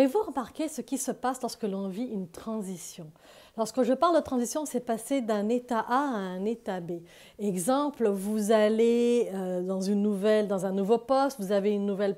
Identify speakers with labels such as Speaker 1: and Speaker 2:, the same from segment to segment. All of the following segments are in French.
Speaker 1: Avez-vous remarqué ce qui se passe lorsque l'on vit une transition? Lorsque je parle de transition, c'est passer d'un état A à un état B. Exemple, vous allez dans un nouveau poste, vous avez une nouvelle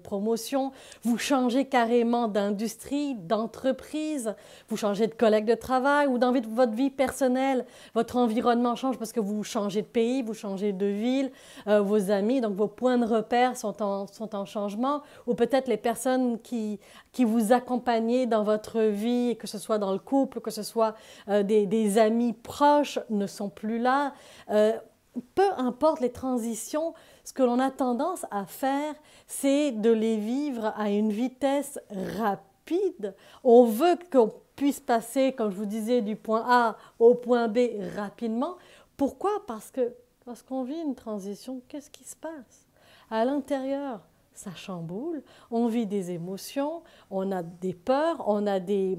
Speaker 1: promotion, vous changez carrément d'industrie, d'entreprise, vous changez de collègue de travail ou dans votre vie personnelle, votre environnement change parce que vous changez de pays, vous changez de ville, vos amis, donc vos points de repère sont en changement, ou peut-être les personnes qui vous accompagnent dans votre vie, que ce soit dans le couple, que ce soit des amis proches, ne sont plus là. Peu importe les transitions, ce que l'on a tendance à faire, c'est de les vivre à une vitesse rapide. On veut qu'on puisse passer, comme je vous disais, du point A au point B rapidement. Pourquoi? Parce que lorsqu'on vit une transition, qu'est-ce qui se passe? À l'intérieur, ça chamboule, on vit des émotions, on a des peurs, on a des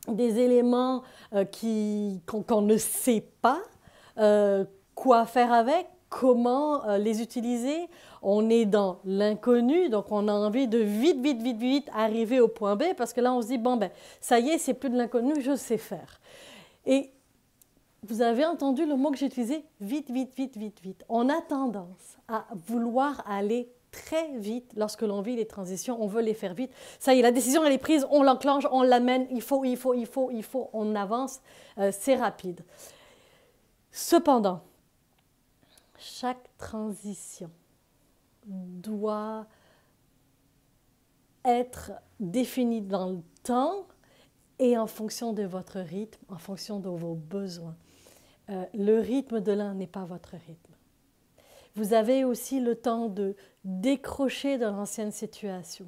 Speaker 1: éléments qu'on ne sait pas quoi faire avec, comment les utiliser. On est dans l'inconnu, donc on a envie de vite arriver au point B parce que là on se dit, bon ben ça y est, c'est plus de l'inconnu, je sais faire. Et vous avez entendu le mot que j'ai utilisé, vite. On a tendance à vouloir aller très vite lorsque l'on vit les transitions, on veut les faire vite. Ça y est, la décision elle est prise, on l'enclenche, on l'amène, il faut, on avance, c'est rapide. Cependant, chaque transition doit être définie dans le temps et en fonction de votre rythme, en fonction de vos besoins. Le rythme de l'un n'est pas votre rythme. Vous avez aussi le temps de décrocher de l'ancienne situation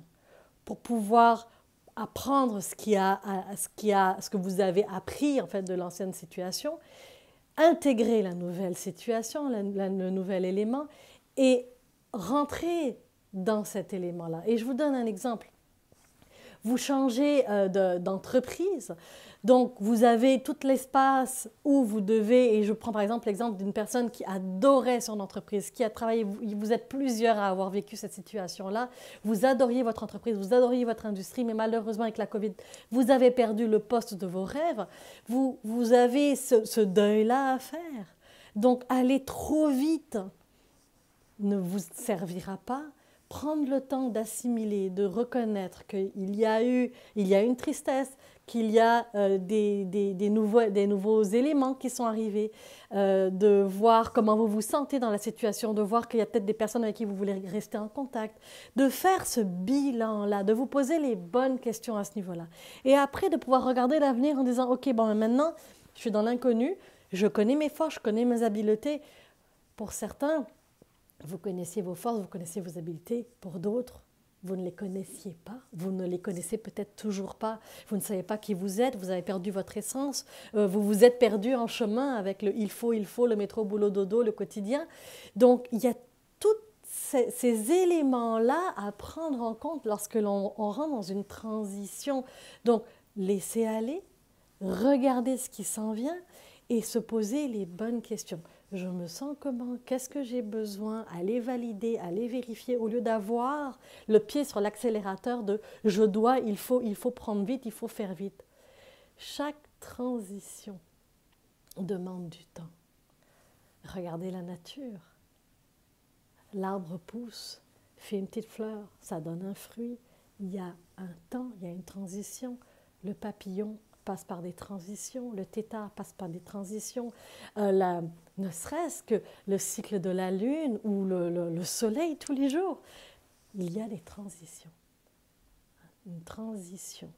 Speaker 1: pour pouvoir apprendre ce que vous avez appris en fait, de l'ancienne situation, intégrer la nouvelle situation, le nouvel élément et rentrer dans cet élément-là. Et je vous donne un exemple. Vous changez d'entreprise, donc vous avez tout l'espace où vous devez, et je prends par exemple l'exemple d'une personne qui adorait son entreprise, qui a travaillé, vous êtes plusieurs à avoir vécu cette situation-là, vous adoriez votre entreprise, vous adoriez votre industrie, mais malheureusement avec la COVID, vous avez perdu le poste de vos rêves, vous avez ce deuil-là à faire. Donc aller trop vite ne vous servira pas. Prendre le temps d'assimiler, de reconnaître qu'il y a une tristesse, qu'il y a des nouveaux éléments qui sont arrivés, de voir comment vous vous sentez dans la situation, de voir qu'il y a peut-être des personnes avec qui vous voulez rester en contact, de faire ce bilan-là, de vous poser les bonnes questions à ce niveau-là. Et après, de pouvoir regarder l'avenir en disant « Ok, bon, maintenant, je suis dans l'inconnu, je connais mes forces, je connais mes habiletés. » Pour certains, vous connaissiez vos forces, vous connaissiez vos habiletés. Pour d'autres, vous ne les connaissiez pas. Vous ne les connaissez peut-être toujours pas. Vous ne savez pas qui vous êtes. Vous avez perdu votre essence. Vous vous êtes perdu en chemin avec le il faut, le métro, boulot, dodo, le quotidien. Donc, il y a tous ces éléments-là à prendre en compte lorsque l'on rentre dans une transition. Donc, laisser aller, regarder ce qui s'en vient et se poser les bonnes questions. Je me sens comment? Qu'est-ce que j'ai besoin? Aller valider, aller vérifier, au lieu d'avoir le pied sur l'accélérateur de « je dois, il faut prendre vite, il faut faire vite ». Chaque transition demande du temps. Regardez la nature. L'arbre pousse, fait une petite fleur, ça donne un fruit. Il y a un temps, il y a une transition. Le papillon passe par des transitions, le tétard passe par des transitions, ne serait-ce que le cycle de la lune ou le soleil tous les jours. Il y a des transitions. Une transition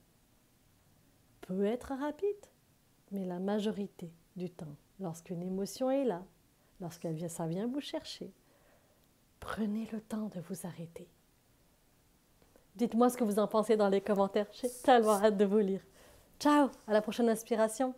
Speaker 1: peut être rapide, mais la majorité du temps, lorsqu'une émotion est là, ça vient vous chercher, prenez le temps de vous arrêter. Dites-moi ce que vous en pensez dans les commentaires. J'ai tellement hâte de vous lire. Ciao, à la prochaine inspiration.